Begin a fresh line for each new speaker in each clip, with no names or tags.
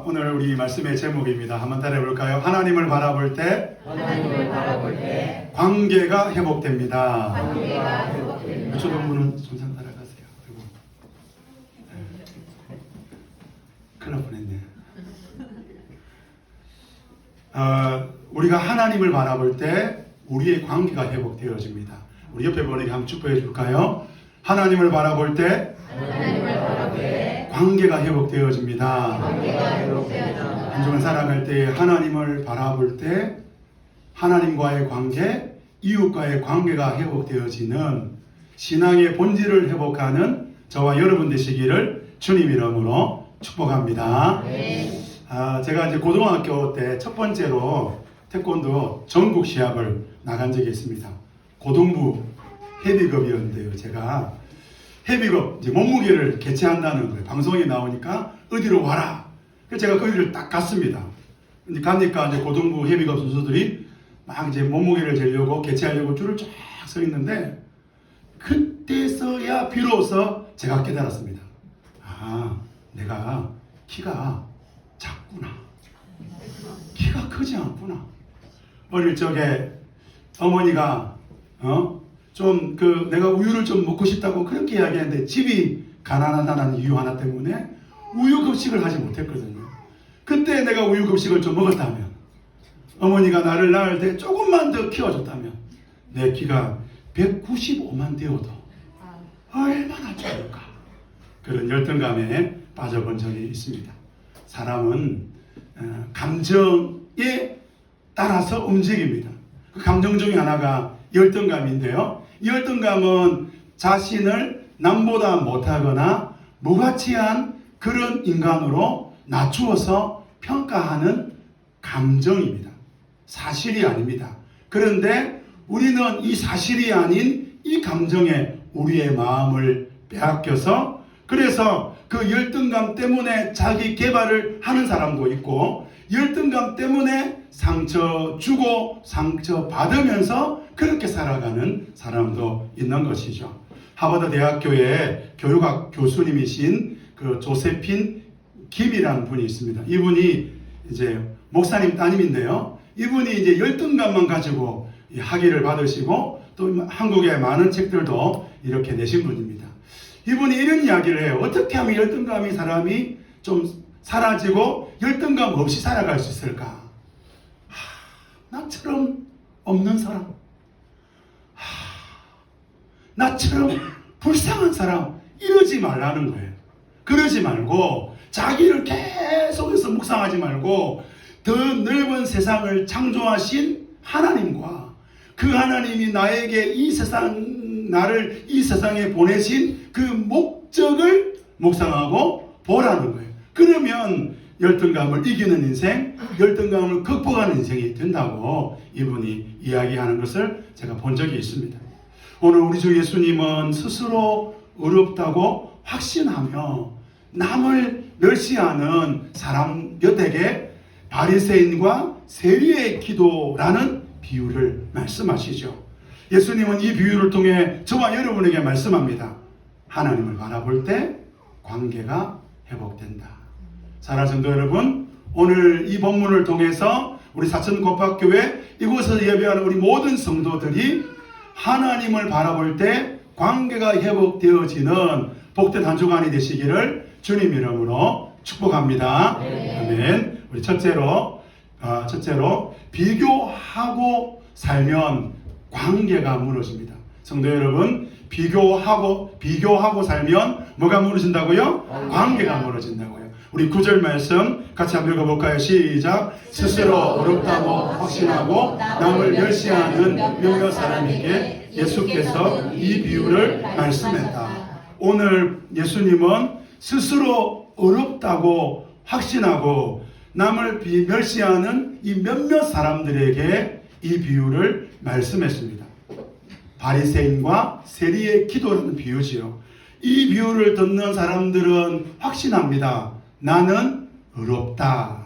오늘 우리 말씀의 제목입니다. 한번 따라해볼까요? 하나님을 바라볼 때 관계가 회복됩니다. 초등부는 천상 따라가세요. 그리고 큰일 날 뻔했네. 우리가 하나님을 바라볼 때 우리의 관계가 회복되어집니다. 우리 옆에 분에게 한번 축복해 줄까요? 하나님을 바라볼 때 관계가 회복되어집니다. 한 주간 살아갈 때 하나님을 바라볼 때 하나님과의 관계, 이웃과의 관계가 회복되어지는 신앙의 본질을 회복하는 저와 여러분 되시기를 주님 이름으로 축복합니다. 제가 이제 고등학교 때 첫 번째로 태권도 전국 시합을 나간 적이 있습니다. 고등부 헤비급이었는데요. 제가 헤비급 이제 몸무게를 개최한다는 거예요. 방송에 나오니까 어디로 와라. 그래서 제가 거기를 딱 갔습니다. 근데 가니까 이제 고등부 헤비급 선수들이 막 이제 몸무게를 재려고 개최하려고 줄을 쫙 서 있는데 그때서야 비로소 제가 깨달았습니다. 내가 키가 작구나. 키가 크지 않구나. 어릴 적에 어머니가 좀 내가 우유를 좀 먹고 싶다고 그렇게 이야기했는데 집이 가난하다는 이유 하나 때문에 우유 급식을 하지 못했거든요. 그때 내가 우유 급식을 좀 먹었다면, 어머니가 나를 낳을 때 조금만 더 키워줬다면 내 키가 195만 되어도 얼마나 좋을까. 그런 열등감에 빠져본 적이 있습니다. 사람은 감정에 따라서 움직입니다. 그 감정 중에 하나가 열등감인데요. 이 열등감은 자신을 남보다 못하거나 무가치한 그런 인간으로 낮추어서 평가하는 감정입니다. 사실이 아닙니다. 그런데 우리는 이 사실이 아닌 이 감정에 우리의 마음을 빼앗겨서, 그래서 그 열등감 때문에 자기 개발을 하는 사람도 있고, 열등감 때문에 상처 주고 상처 받으면서 그렇게 살아가는 사람도 있는 것이죠. 하버드 대학교의 교육학 교수님이신 그 조세핀 김이라는 분이 있습니다. 이분이 이제 목사님 따님인데요. 이분이 이제 열등감만 가지고 학위를 받으시고 또 한국의 많은 책들도 이렇게 내신 분입니다. 이분이 이런 이야기를 해요. 어떻게 하면 열등감이 사람이 좀 사라지고 열등감 없이 살아갈 수 있을까? 나처럼 없는 사람, 나처럼 불쌍한 사람, 이러지 말라는 거예요. 그러지 말고 자기를 계속해서 묵상하지 말고 더 넓은 세상을 창조하신 하나님과 그 하나님이 나에게 나를 이 세상에 보내신 그 목적을 묵상하고 보라는 거예요. 그러면 열등감을 이기는 인생, 열등감을 극복하는 인생이 된다고 이분이 이야기하는 것을 제가 본 적이 있습니다. 오늘 우리 주 예수님은 스스로 어렵다고 확신하며 남을 멸시하는 사람 몇에게 바리새인과 세리의 기도라는 비유를 말씀하시죠. 예수님은 이 비유를 통해 저와 여러분에게 말씀합니다. 하나님을 바라볼 때 관계가 회복된다. 사랑하는 성도 여러분, 오늘 이 본문을 통해서 우리 사천고팍교회 이곳에서 예배하는 우리 모든 성도들이 하나님을 바라볼 때 관계가 회복되어지는 복된 한 주간이 되시기를 주님 이름으로 축복합니다. 아멘. 우리 첫째로 비교하고 살면 관계가 무너집니다. 성도 여러분, 비교하고 살면 뭐가 무너진다고요? 관계가 무너진다고요. 우리 9절 말씀 같이 한번 읽어볼까요? 시작. 스스로 어렵다고 확신하고 남을 멸시하는 몇몇 사람에게 예수께서 이 비유를 말씀했다. 오늘 예수님은 스스로 어렵다고 확신하고 남을 멸시하는 이 몇몇 사람들에게 이 비유를 말씀했습니다. 바리새인과 세리의 기도라는 비유지요. 이 비유를 듣는 사람들은 확신합니다. 나는 어렵다.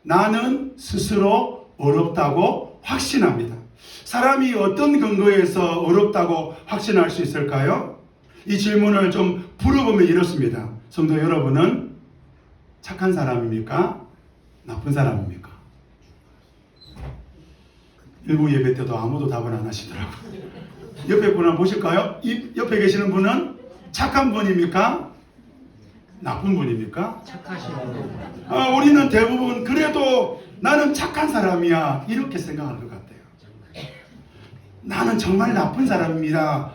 나는 스스로 어렵다고 확신합니다. 사람이 어떤 근거에서 어렵다고 확신할 수 있을까요? 이 질문을 좀 풀어보면 이렇습니다. 성도 여러분은 착한 사람입니까? 나쁜 사람입니까? 일부 예배 때도 아무도 답을 안 하시더라고요. 옆에 분 한번 보실까요? 이 옆에 계시는 분은 착한 분입니까? 나쁜 분입니까?
착하신 분.
우리는 대부분 그래도 나는 착한 사람이야 이렇게 생각하는 것 같아요. 나는 정말 나쁜 사람입니다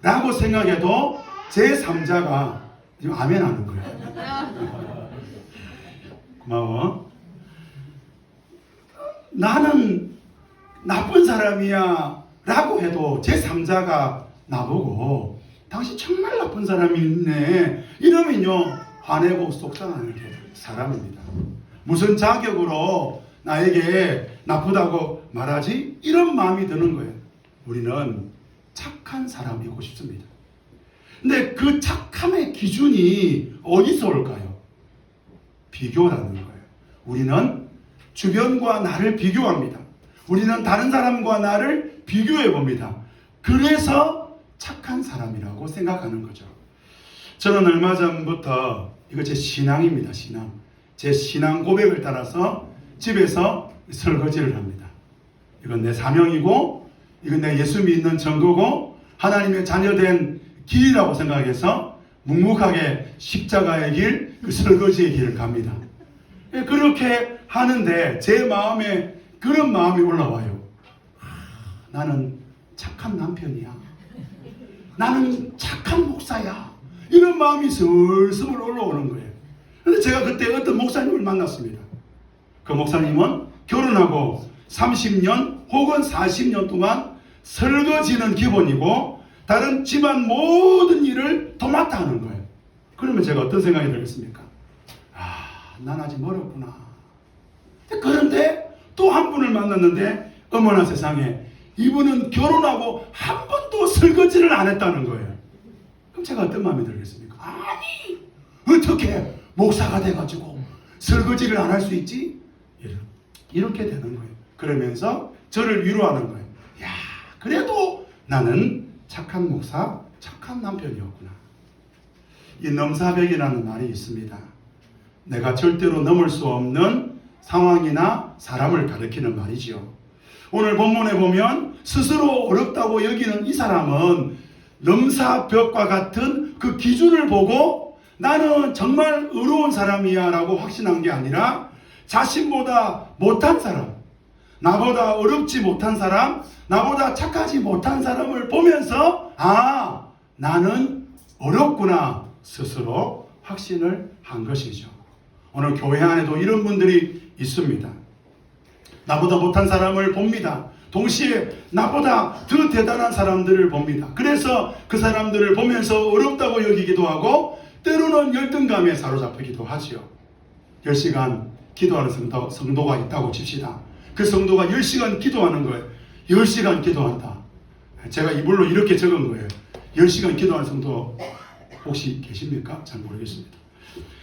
라고 생각해도 제3자가 지금 아멘 하는 거예요. 고마워. 나는 나쁜 사람이야 라고 해도 제3자가 나보고 당신 정말 나쁜 사람이네 이러면요 화내고 속상하는 게 사람입니다. 무슨 자격으로 나에게 나쁘다고 말하지? 이런 마음이 드는 거예요. 우리는 착한 사람이고 싶습니다. 근데 그 착함의 기준이 어디서 올까요? 비교라는 거예요. 우리는 주변과 나를 비교합니다. 우리는 다른 사람과 나를 비교해 봅니다. 그래서 착한 사람이라고 생각하는 거죠. 저는 얼마 전부터 이거 제 신앙입니다. 신앙. 제 신앙 고백을 따라서 집에서 설거지를 합니다. 이건 내 사명이고 이건 내 예수 믿는 증거고 하나님의 자녀된 길이라고 생각해서 묵묵하게 십자가의 길, 그 설거지의 길을 갑니다. 그렇게 하는데 제 마음에 그런 마음이 올라와요. 나는 착한 남편이야. 나는 착한 목사야. 이런 마음이 슬슬 올라오는 거예요. 그런데 제가 그때 어떤 목사님을 만났습니다. 그 목사님은 결혼하고 30년 혹은 40년 동안 설거지는 기본이고 다른 집안 모든 일을 도맡아 하는 거예요. 그러면 제가 어떤 생각이 들겠습니까? 난 아직 멀었구나. 그런데 또 한 분을 만났는데 어머나 세상에 이분은 결혼하고 한 번도 설거지를 안 했다는 거예요. 그럼 제가 어떤 마음이 들겠습니까? 아니 어떻게 목사가 돼가지고 설거지를 안 할 수 있지? 이렇게 되는 거예요. 그러면서 저를 위로하는 거예요. 야, 그래도 나는 착한 목사, 착한 남편이었구나. 이 넘사벽이라는 말이 있습니다. 내가 절대로 넘을 수 없는 상황이나 사람을 가리키는 말이지요. 오늘 본문에 보면 스스로 어렵다고 여기는 이 사람은 넘사벽과 같은 그 기준을 보고 나는 정말 의로운 사람이야 라고 확신한 게 아니라 자신보다 못한 사람, 나보다 어렵지 못한 사람, 나보다 착하지 못한 사람을 보면서 나는 어렵구나 스스로 확신을 한 것이죠. 오늘 교회 안에도 이런 분들이 있습니다. 나보다 못한 사람을 봅니다. 동시에 나보다 더 대단한 사람들을 봅니다. 그래서 그 사람들을 보면서 어렵다고 여기기도 하고 때로는 열등감에 사로잡히기도 하지요. 10시간 기도하는 성도가 있다고 칩시다. 그 성도가 10시간 기도하는 거예요. 10시간 기도한다. 제가 이불로 이렇게 적은 거예요. 10시간 기도하는 성도 혹시 계십니까? 잘 모르겠습니다.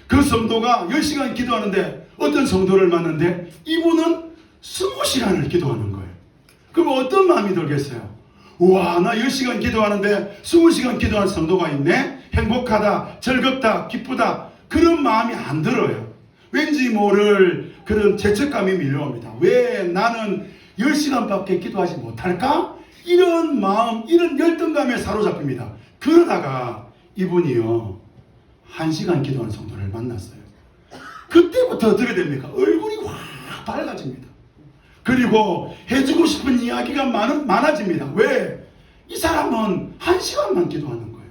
그 성도가 10시간 기도하는데 어떤 성도를 만났는데 이분은 20시간을 기도하는 거예요. 그럼 어떤 마음이 들겠어요? 우와, 나 10시간 기도하는데 20시간 기도하는 성도가 있네? 행복하다, 즐겁다, 기쁘다. 그런 마음이 안 들어요. 왠지 모를 그런 죄책감이 밀려옵니다. 왜 나는 10시간밖에 기도하지 못할까? 이런 마음, 이런 열등감에 사로잡힙니다. 그러다가 이분이요 1시간 기도하는 성도를 만났어요. 그때부터 어떻게 됩니까? 얼굴이 확 밝아집니다. 그리고 해주고 싶은 이야기가 많아집니다. 왜? 이 사람은 1시간만 기도하는 거예요.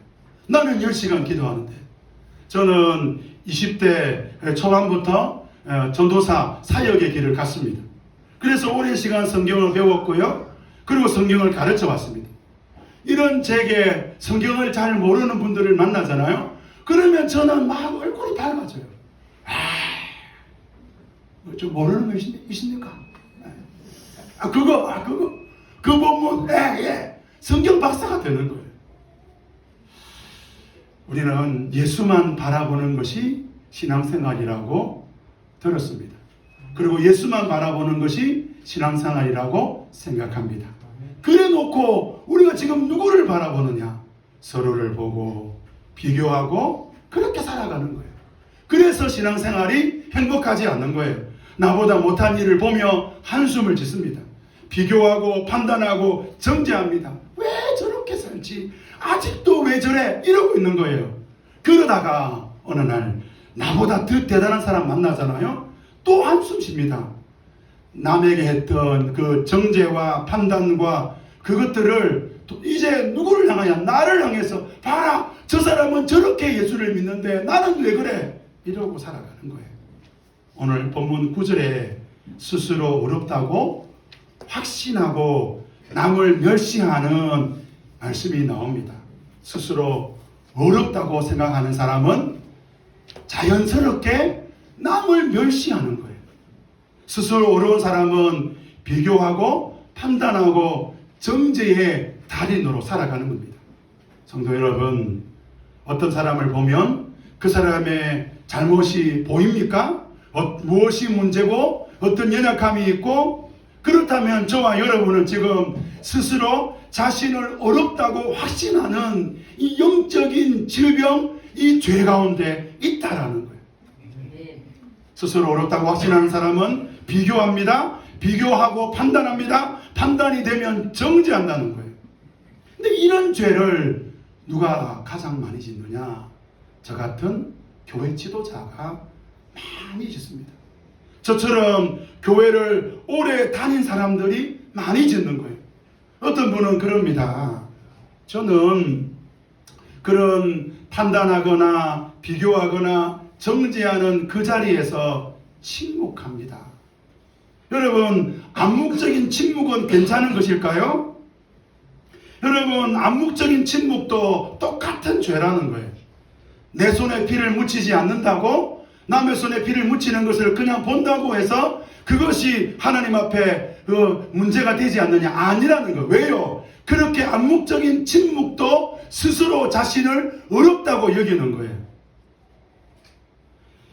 나는 10시간 기도하는데. 저는 20대 초반부터 전도사 사역의 길을 갔습니다. 그래서 오랜 시간 성경을 배웠고요. 그리고 성경을 가르쳐 왔습니다. 이런 제게 성경을 잘 모르는 분들을 만나잖아요. 그러면 저는 막 얼굴이 밝아져요. 좀 모르는 거 있습니까? 그 본문, 성경 박사가 되는 거예요. 우리는 예수만 바라보는 것이 신앙생활이라고 들었습니다. 그리고 예수만 바라보는 것이 신앙생활이라고 생각합니다. 그래 놓고 우리가 지금 누구를 바라보느냐? 서로를 보고 비교하고 그렇게 살아가는 거예요. 그래서 신앙생활이 행복하지 않는 거예요. 나보다 못한 일을 보며 한숨을 짓습니다. 비교하고 판단하고 정죄합니다. 왜 저렇게 살지? 아직도 왜 저래? 이러고 있는 거예요. 그러다가 어느 날 나보다 더 대단한 사람 만나잖아요. 또 한숨 쉽니다. 남에게 했던 그 정죄와 판단과 그것들을 또 이제 누구를 향하여? 나를 향해서 봐라, 저 사람은 저렇게 예수를 믿는데 나는 왜 그래? 이러고 살아가는 거예요. 오늘 본문 9절에 스스로 어렵다고 확신하고 남을 멸시하는 말씀이 나옵니다. 스스로 어렵다고 생각하는 사람은 자연스럽게 남을 멸시하는 거예요. 스스로 어려운 사람은 비교하고 판단하고 정죄의 달인으로 살아가는 겁니다. 성도 여러분, 어떤 사람을 보면 그 사람의 잘못이 보입니까? 무엇이 문제고 어떤 연약함이 있고, 그렇다면 저와 여러분은 지금 스스로 자신을 어렵다고 확신하는 이 영적인 질병, 이 죄 가운데 있다라는 거예요. 스스로 어렵다고 확신하는 사람은 비교합니다. 비교하고 판단합니다. 판단이 되면 정죄한다는 거예요. 근데 이런 죄를 누가 가장 많이 짓느냐? 저 같은 교회 지도자가 많이 짓습니다. 저처럼 교회를 오래 다닌 사람들이 많이 짓는 거예요. 어떤 분은 그럽니다. 저는 그런 판단하거나 비교하거나 정죄하는 그 자리에서 침묵합니다. 여러분, 암묵적인 침묵은 괜찮은 것일까요? 여러분, 암묵적인 침묵도 똑같은 죄라는 거예요. 내 손에 피를 묻히지 않는다고 남의 손에 피를 묻히는 것을 그냥 본다고 해서 그것이 하나님 앞에 문제가 되지 않느냐? 아니라는 거예요. 왜요? 그렇게 암묵적인 침묵도 스스로 자신을 어렵다고 여기는 거예요.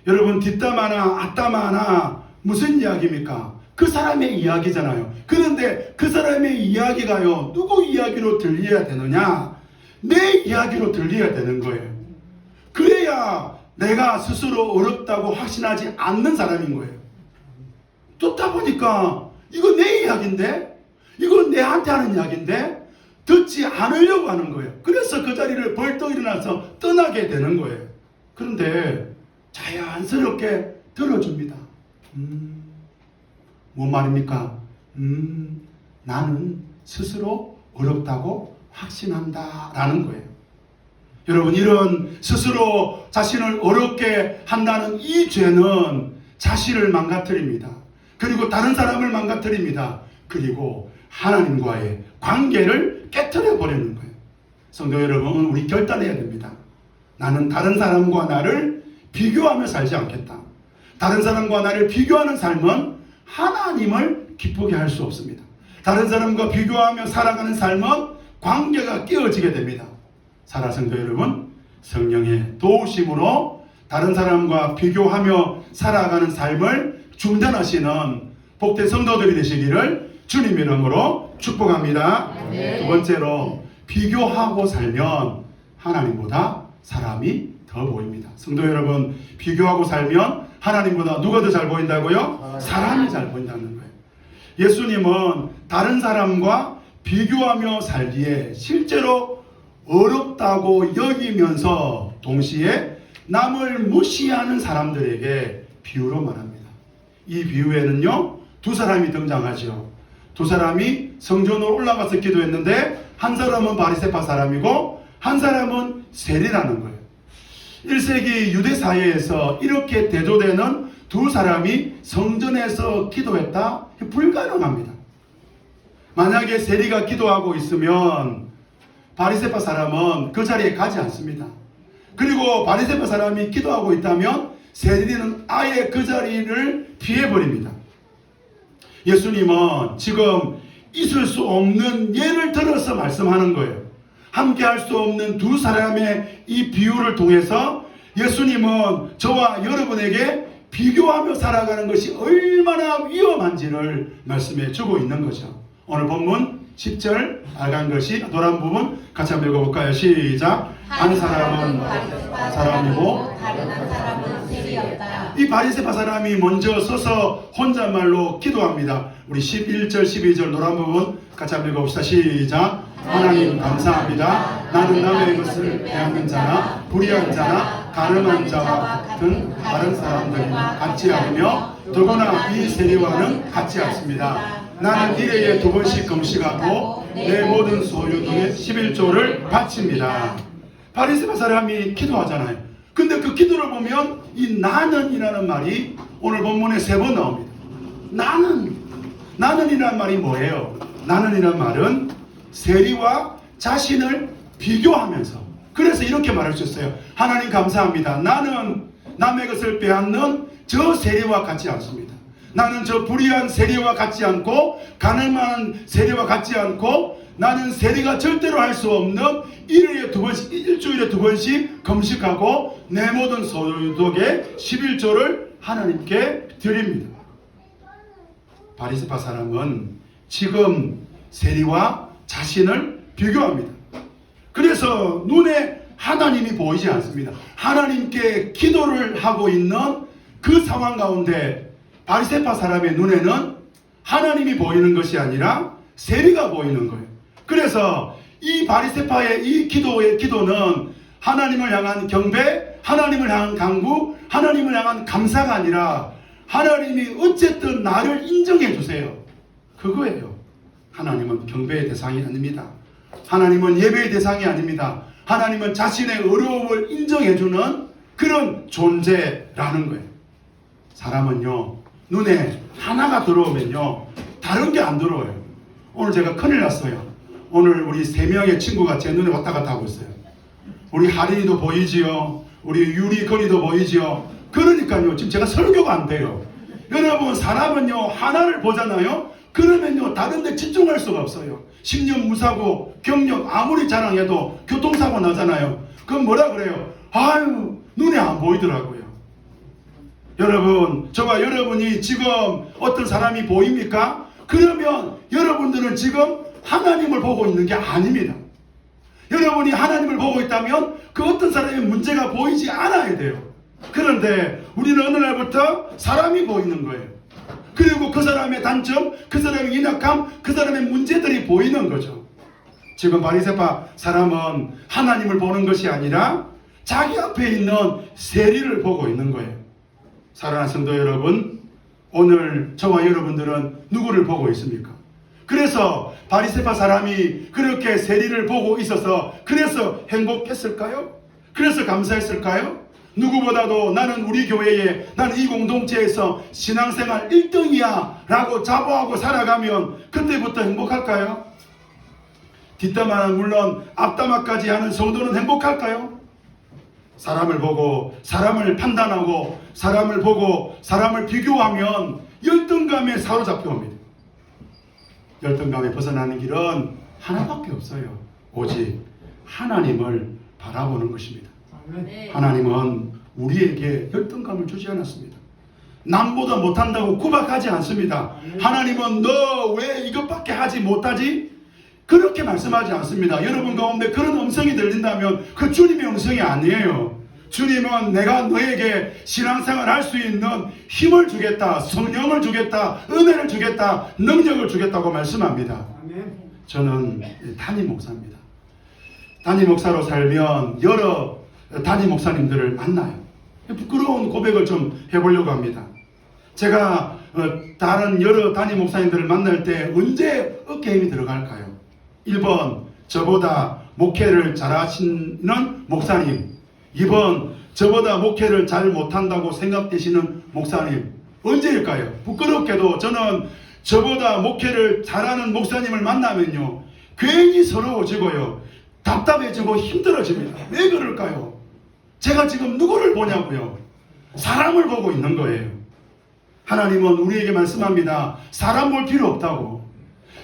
여러분, 뒷담 하나 앞담 하나 무슨 이야기입니까? 그 사람의 이야기잖아요. 그런데 그 사람의 이야기가요, 누구 이야기로 들려야 되느냐? 내 이야기로 들려야 되는 거예요. 그래야 내가 스스로 어렵다고 확신하지 않는 사람인 거예요. 듣다 보니까 이거 내 이야기인데? 이거 내한테 하는 이야기인데? 듣지 않으려고 하는 거예요. 그래서 그 자리를 벌떡 일어나서 떠나게 되는 거예요. 그런데 자연스럽게 들어줍니다. 뭔 말입니까? 나는 스스로 어렵다고 확신한다 라는 거예요. 여러분, 이런 스스로 자신을 어렵게 한다는 이 죄는 자신을 망가뜨립니다. 그리고 다른 사람을 망가뜨립니다. 그리고 하나님과의 관계를 깨트려 버리는 거예요. 성도 여러분, 우리 결단해야 됩니다. 나는 다른 사람과 나를 비교하며 살지 않겠다. 다른 사람과 나를 비교하는 삶은 하나님을 기쁘게 할 수 없습니다. 다른 사람과 비교하며 살아가는 삶은 관계가 깨어지게 됩니다. 사랑 성도 여러분, 성령의 도우심으로 다른 사람과 비교하며 살아가는 삶을 중단하시는 복된 성도들이 되시기를 주님 이름으로 축복합니다. 두 번째로, 비교하고 살면 하나님보다 사람이 더 보입니다. 성도 여러분, 비교하고 살면 하나님보다 누가 더 잘 보인다고요? 사람이 잘 보인다는 거예요. 예수님은 다른 사람과 비교하며 살기에 실제로 어렵다고 여기면서 동시에 남을 무시하는 사람들에게 비유로 말합니다. 이 비유에는요, 두 사람이 등장하죠. 두 사람이 성전으로 올라가서 기도했는데 한 사람은 바리새파 사람이고 한 사람은 세리라는 거예요. 1세기 유대 사회에서 이렇게 대조되는 두 사람이 성전에서 기도했다? 불가능합니다. 만약에 세리가 기도하고 있으면 바리새파 사람은 그 자리에 가지 않습니다. 그리고 바리새파 사람이 기도하고 있다면 세리는 아예 그 자리를 피해버립니다. 예수님은 지금 있을 수 없는 예를 들어서 말씀하는 거예요. 함께 할 수 없는 두 사람의 이 비유를 통해서 예수님은 저와 여러분에게 비교하며 살아가는 것이 얼마나 위험한지를 말씀해 주고 있는 거죠. 오늘 본문 10절 빨간 글씨 노란 부분 같이 한번 읽어볼까요? 시작. 한 사람은 사람이고
다른 한 사람은 세리였다.
이 바리새파 사람이 먼저 서서 혼잣말로 기도합니다. 우리 11절 12절 노란 부분 같이 한번 읽어봅시다. 시작. 하나님 감사합니다. 나는 남의 것을 빼앗는 자나 불의한 자나 가늠한 자와 같은 다른 사람들과 같지 않으며 더구나 이 세리와는 같지 않습니다. 나는 일회에 2번씩 금식하고 내 모든 소유 중에 11조를 바칩니다. 바리새파 사람이 기도하잖아요. 근데 그 기도를 보면 이 나는이라는 말이 오늘 본문에 3번 나옵니다. 나는이라는 말이 뭐예요? 나는이라는 말은 세리와 자신을 비교하면서, 그래서 이렇게 말할 수 있어요. 하나님 감사합니다. 나는 남의 것을 빼앗는 저 세리와 같지 않습니다. 나는 저 불의한 세리와 같지 않고 가늠한 세리와 같지 않고 나는 세리가 절대로 할 수 없는 일주일에 2번씩 금식하고 내 모든 소유독의 11조를 하나님께 드립니다. 바리새파 사람은 지금 세리와 자신을 비교합니다. 그래서 눈에 하나님이 보이지 않습니다. 하나님께 기도를 하고 있는 그 상황 가운데 바리새파 사람의 눈에는 하나님이 보이는 것이 아니라 세리가 보이는 거예요. 그래서 이 바리새파의 이 기도는 하나님을 향한 경배, 하나님을 향한 간구, 하나님을 향한 감사가 아니라 하나님이 어쨌든 나를 인정해 주세요. 그거예요. 하나님은 경배의 대상이 아닙니다. 하나님은 예배의 대상이 아닙니다. 하나님은 자신의 어려움을 인정해 주는 그런 존재라는 거예요. 사람은요, 눈에 하나가 들어오면요, 다른 게 안 들어와요. 오늘 제가 큰일 났어요. 오늘 우리 3명의 친구가 제 눈에 왔다 갔다 하고 있어요. 우리 하린이도 보이지요. 우리 유리건이도 보이지요. 그러니까요, 지금 제가 설교가 안 돼요. 여러분, 사람은요, 하나를 보잖아요. 그러면요, 다른 데 집중할 수가 없어요. 10년 무사고, 경력 아무리 자랑해도 교통사고 나잖아요. 그럼 뭐라 그래요? 아유, 눈에 안 보이더라고요. 여러분, 저와 여러분이 지금 어떤 사람이 보입니까? 그러면 여러분들은 지금 하나님을 보고 있는 게 아닙니다. 여러분이 하나님을 보고 있다면 그 어떤 사람의 문제가 보이지 않아야 돼요. 그런데 우리는 어느 날부터 사람이 보이는 거예요. 그리고 그 사람의 단점, 그 사람의 인악함, 그 사람의 문제들이 보이는 거죠. 지금 바리새파 사람은 하나님을 보는 것이 아니라 자기 앞에 있는 세리를 보고 있는 거예요. 사랑하는 성도 여러분, 오늘 저와 여러분들은 누구를 보고 있습니까? 그래서 바리새파 사람이 그렇게 세리를 보고 있어서 그래서 행복했을까요? 그래서 감사했을까요? 누구보다도 나는 우리 교회에, 나는 이 공동체에서 신앙생활 1등이야 라고 자부하고 살아가면 그때부터 행복할까요? 뒷담화는 물론 앞담화까지 하는 성도는 행복할까요? 사람을 보고 사람을 판단하고 사람을 보고 사람을 비교하면 열등감에 사로잡혀 옵니다. 열등감에 벗어나는 길은 하나밖에 없어요. 오직 하나님을 바라보는 것입니다. 하나님은 우리에게 열등감을 주지 않았습니다. 남보다 못한다고 구박하지 않습니다. 하나님은 너 왜 이것밖에 하지 못하지? 그렇게 말씀하지 않습니다. 여러분 가운데 그런 음성이 들린다면 그 주님의 음성이 아니에요. 주님은 내가 너에게 신앙생활 할 수 있는 힘을 주겠다, 성령을 주겠다, 은혜를 주겠다, 능력을 주겠다고 말씀합니다. 저는 담임 목사입니다. 담임 목사로 살면 여러 담임 목사님들을 만나요. 부끄러운 고백을 좀 해보려고 합니다. 제가 다른 여러 담임 목사님들을 만날 때 언제 어깨에 힘이 들어갈까요? 1번, 저보다 목회를 잘하시는 목사님. 2번, 저보다 목회를 잘 못한다고 생각되시는 목사님. 언제일까요? 부끄럽게도 저는 저보다 목회를 잘하는 목사님을 만나면요, 괜히 서러워지고요, 답답해지고 힘들어집니다. 왜 그럴까요? 제가 지금 누구를 보냐고요? 사람을 보고 있는 거예요. 하나님은 우리에게 말씀합니다. 사람 볼 필요 없다고.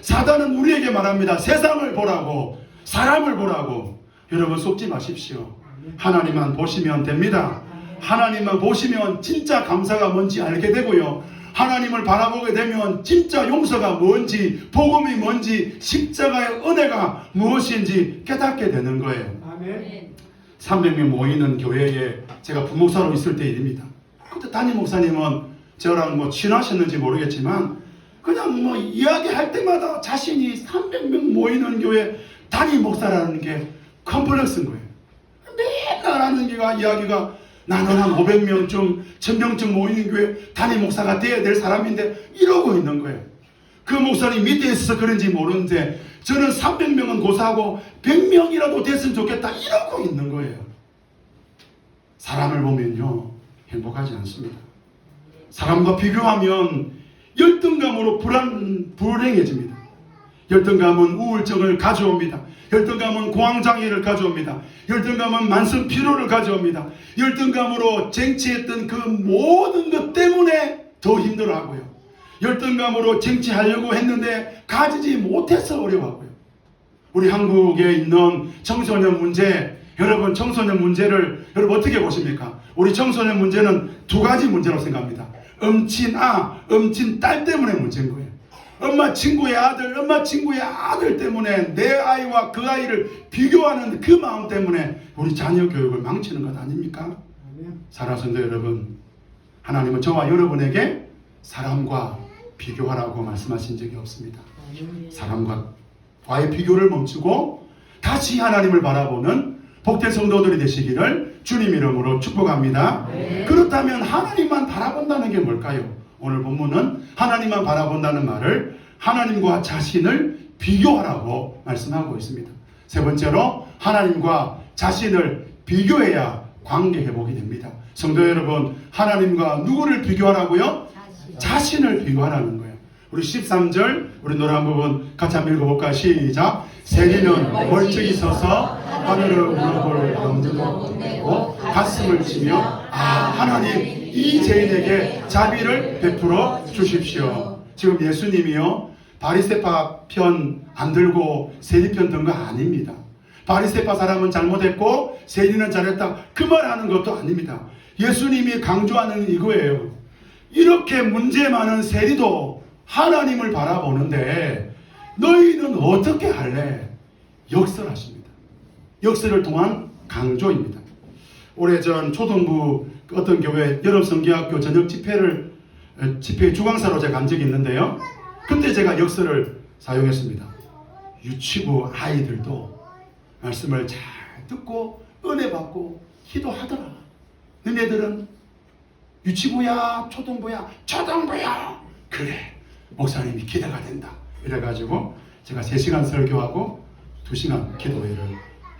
사단은 우리에게 말합니다. 세상을 보라고, 사람을 보라고. 여러분 속지 마십시오. 하나님만 보시면 됩니다. 하나님만 보시면 진짜 감사가 뭔지 알게 되고요, 하나님을 바라보게 되면 진짜 용서가 뭔지, 복음이 뭔지, 십자가의 은혜가 무엇인지 깨닫게 되는 거예요.
아멘.
300명 모이는 교회에 제가 부목사로 있을 때 일입니다. 그때 담임 목사님은 저랑 뭐 친하셨는지 모르겠지만 그냥 뭐 이야기할 때마다 자신이 300명 모이는 교회 담임 목사라는 게 컴플렉스인 거예요. 맨날 하는 이야기가 나는 한 500명쯤 1000명쯤 모이는 교회 담임 목사가 돼야 될 사람인데 이러고 있는 거예요. 그 목사님 밑에 있어서 그런지 모르는데 저는 300명은 고사하고 100명이라도 됐으면 좋겠다 이러고 있는 거예요. 사람을 보면요 행복하지 않습니다. 사람과 비교하면 열등감으로 불행해집니다. 열등감은 우울증을 가져옵니다. 열등감은 공황장애를 가져옵니다. 열등감은 만성 피로를 가져옵니다. 열등감으로 쟁취했던 그 모든 것 때문에 더 힘들어하고요. 열등감으로 쟁취하려고 했는데 가지지 못해서 어려워하고요. 우리 한국에 있는 청소년 문제, 여러분 청소년 문제를 여러분 어떻게 보십니까? 우리 청소년 문제는 두 가지 문제라고 생각합니다. 엄친 딸 때문에 문제인 거예요. 엄마 친구의 아들, 엄마 친구의 아들 때문에 내 아이와 그 아이를 비교하는 그 마음 때문에 우리 자녀 교육을 망치는 것 아닙니까? 사랑하는 여러분, 하나님은 저와 여러분에게 사람과 비교하라고 말씀하신 적이 없습니다. 사람과의 비교를 멈추고 다시 하나님을 바라보는 복된 성도들이 되시기를 주님 이름으로 축복합니다. 그렇다면 하나님만 바라본다는 게 뭘까요? 오늘 본문은 하나님만 바라본다는 말을 하나님과 자신을 비교하라고 말씀하고 있습니다. 세 번째로 하나님과 자신을 비교해야 관계 회복이 됩니다. 성도 여러분, 하나님과 누구를 비교하라고요? 자신을 비교하라는 거예요. 우리 13절 우리 노래 한 부분 같이 한번 읽어볼까요? 시작. 세리는 멀쩡히 서서 하늘을 우러볼 염두도 못 내고 가슴을 치며 하나님 이 죄인에게 자비를 베풀어 주십시오. 지금 예수님이요 바리새파 편 안 들고 세리 편 든 거 아닙니다. 바리새파 사람은 잘못했고 세리는 잘했다 그 말하는 것도 아닙니다. 예수님이 강조하는 이거예요. 이렇게 문제 많은 세리도 하나님을 바라보는데 너희는 어떻게 할래? 역설하십니다. 역설을 통한 강조입니다. 오래전 초등부 어떤 교회 여름성기학교 저녁 집회 주강사로 제가 간 적이 있는데요. 그때 제가 역설을 사용했습니다. 유치부 아이들도 말씀을 잘 듣고 은혜 받고 기도하더라. 너네들은 유치부야 초등부야 초등부야 그래 목사님이 기대가 된다. 이래가지고 제가 3시간 설교하고 2시간 기도회를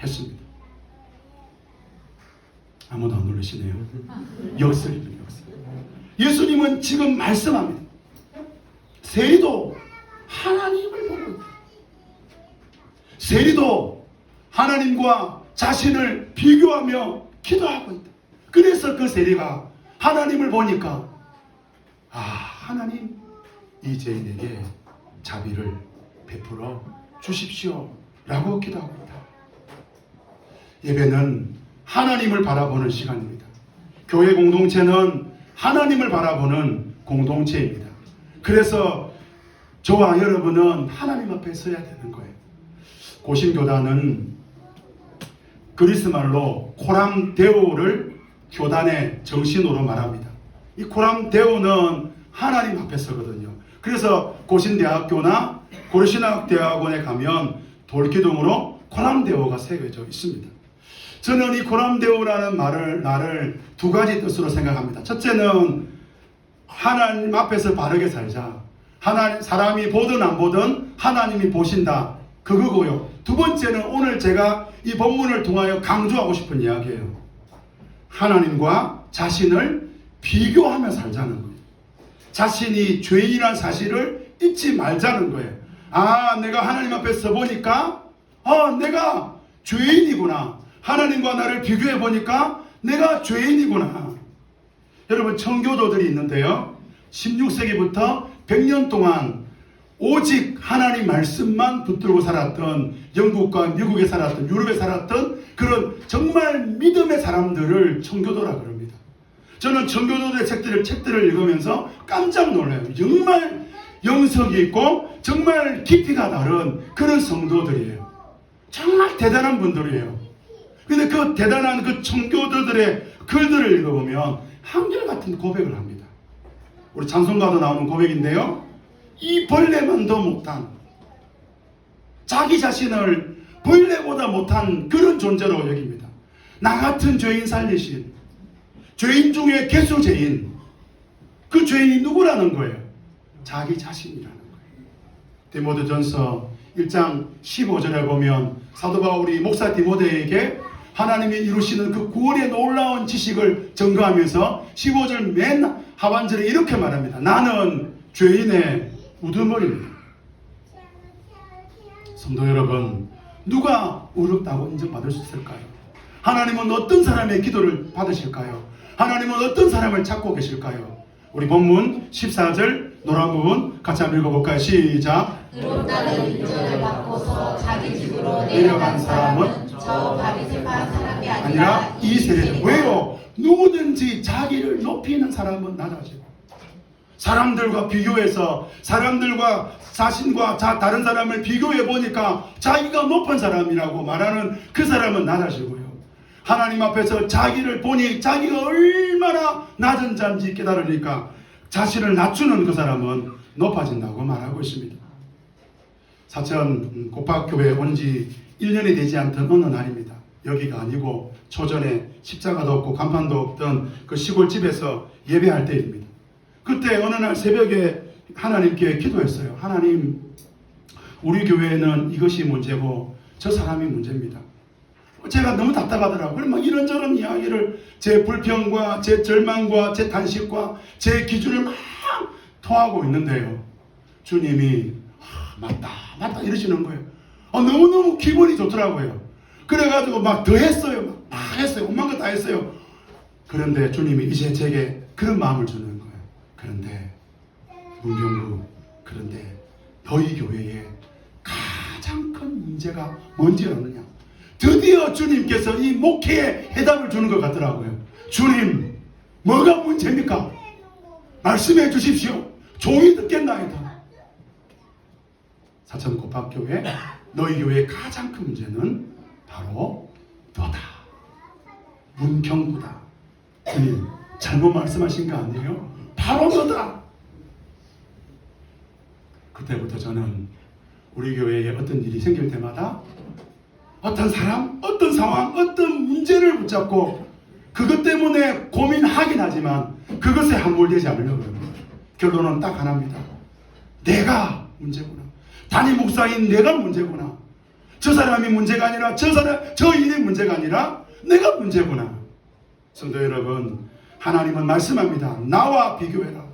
했습니다. 아무도 안 놀라시네요. 역설입니다. 역설. 예수님은 지금 말씀합니다. 세리도 하나님을 보고 있다. 세리도 하나님과 자신을 비교하며 기도하고 있다. 그래서 그 세리가 하나님을 보니까 하나님 이 죄인에게 자비를 베풀어 주십시오 라고 기도하고 있다. 예배는 하나님을 바라보는 시간입니다. 교회 공동체는 하나님을 바라보는 공동체입니다. 그래서 저와 여러분은 하나님 앞에 서야 되는 거예요. 고심교단은 그리스 말로 코람데오를 교단의 정신으로 말합니다. 이 코람데오는 하나님 앞에 서거든요. 그래서 고신대학교나 고려신학대학원에 가면 돌기둥으로 코람데오가 새겨져 있습니다. 저는 이 코람데오라는 말을 두 가지 뜻으로 생각합니다. 첫째는 하나님 앞에서 바르게 살자. 사람이 보든 안 보든 하나님이 보신다. 그거고요. 두 번째는 오늘 제가 이 본문을 통하여 강조하고 싶은 이야기예요. 하나님과 자신을 비교하며 살자는 거예요. 자신이 죄인이라는 사실을 잊지 말자는 거예요. 내가 하나님 앞에 서보니까 내가 죄인이구나. 하나님과 나를 비교해 보니까 내가 죄인이구나. 여러분 청교도들이 있는데요. 16세기부터 100년 동안 오직 하나님 말씀만 붙들고 살았던 영국과 미국에 살았던 유럽에 살았던 그런 정말 믿음의 사람들을 청교도라 그럽니다. 저는 청교도의 책들을 읽으면서 깜짝 놀라요. 정말 영성이 있고 정말 깊이가 다른 그런 성도들이에요. 정말 대단한 분들이에요. 근데 그 대단한 그 청교도들의 글들을 읽어보면 한결같은 고백을 합니다. 우리 찬송가도 나오는 고백인데요. 이 벌레만도 못한, 자기 자신을 벌레보다 못한 그런 존재로 여깁니다. 나 같은 죄인 살리신, 죄인 중에 개수죄인, 그 죄인이 누구라는 거예요? 자기 자신이라는 거예요. 디모데전서 1장 15절에 보면 사도 바울이 목사 디모데에게 하나님이 이루시는 그 구원의 놀라운 지식을 전가하면서 15절 맨 하반절에 이렇게 말합니다. 나는 죄인의 우두머리입니다. 성도 여러분, 누가 의롭다고 인정받을 수 있을까요? 하나님은 어떤 사람의 기도를 받으실까요? 하나님은 어떤 사람을 찾고 계실까요? 우리 본문 14절 노란 부분 같이 한번 읽어볼까요? 시작.
의롭다는 인정을 받고서 자기 집으로 내려간 사람은 저 바리새파 사람이
아니라 이 세례. 왜요? 누구든지 자기를 높이는 사람은 낮아지고, 사람들과 비교해서 사람들과 자신과 다른 사람을 비교해 보니까 자기가 높은 사람이라고 말하는 그 사람은 낮아지고요. 하나님 앞에서 자기를 보니 자기가 얼마나 낮은 자인지 깨달으니까 자신을 낮추는 그 사람은 높아진다고 말하고 있습니다. 사천 고팍교회에 온 지 1년이 되지 않던 어느 날입니다. 여기가 아니고 초전에 십자가도 없고 간판도 없던 그 시골집에서 예배할 때입니다. 그때 어느 날 새벽에 하나님께 기도했어요. 하나님, 우리 교회는 이것이 문제고 저 사람이 문제입니다. 제가 너무 답답하더라고요. 막 이런저런 이야기를, 제 불평과 제 절망과 제 단식과 제 기준을 막 토하고 있는데요. 주님이 맞다 이러시는 거예요. 너무너무 기분이 좋더라고요. 그래가지고 막 더 했어요. 막 다 했어요. 온만 거 다 했어요. 그런데 주님이 이제 제게 그런 마음을 주는 거예요. 그런데 문경구, 그런데 너희 교회에 가장 큰 문제가 뭔지 아느냐? 드디어 주님께서 이 목회에 해답을 주는 것 같더라고요. 주님, 뭐가 문제입니까? 말씀해 주십시오. 종이 듣겠나이다. 사천 고팍교회, 너희 교회의 가장 큰 문제는 바로 너다. 문경구다. 주님, 잘못 말씀하신 거 아니에요? 바로 너다. 그때부터 저는 우리 교회에 어떤 일이 생길 때마다 어떤 사람, 어떤 상황, 어떤 문제를 붙잡고 그것 때문에 고민하긴 하지만 그것에 함몰되지 않으려고 합니다. 결론은 딱 하나입니다. 내가 문제구나. 담임 목사인 내가 문제구나. 저 사람이 문제가 아니라 저 일이 문제가 아니라 내가 문제구나. 성도 여러분, 하나님은 말씀합니다. 나와 비교해라.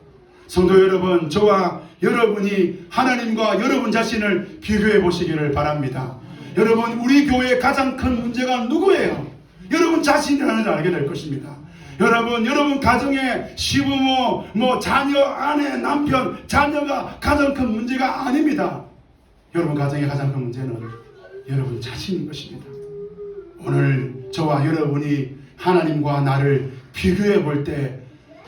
성도 여러분, 저와 여러분이 하나님과 여러분 자신을 비교해 보시기를 바랍니다. 여러분, 우리 교회의 가장 큰 문제가 누구예요? 여러분 자신이라는 걸 알게 될 것입니다. 여러분 가정의 시부모, 자녀, 아내, 남편, 자녀가 가장 큰 문제가 아닙니다. 여러분 가정의 가장 큰 문제는 여러분 자신인 것입니다. 오늘 저와 여러분이 하나님과 나를 비교해 볼 때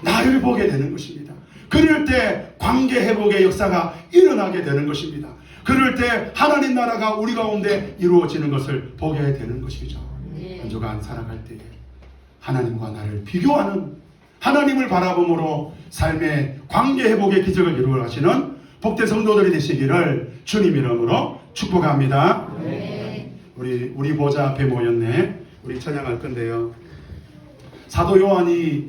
나를 보게 되는 것입니다. 그럴 때 관계 회복의 역사가 일어나게 되는 것입니다. 그럴 때 하나님 나라가 우리 가운데 이루어지는 것을 보게 되는 것이죠. 한 주간 살아갈 때에 하나님과 나를 비교하는, 하나님을 바라봄으로 삶의 관계 회복의 기적을 이루어가시는 복된 성도들이 되시기를 주님 이름으로 축복합니다. 우리 보좌 앞에 모였네. 우리 찬양할 건데요. 사도 요한이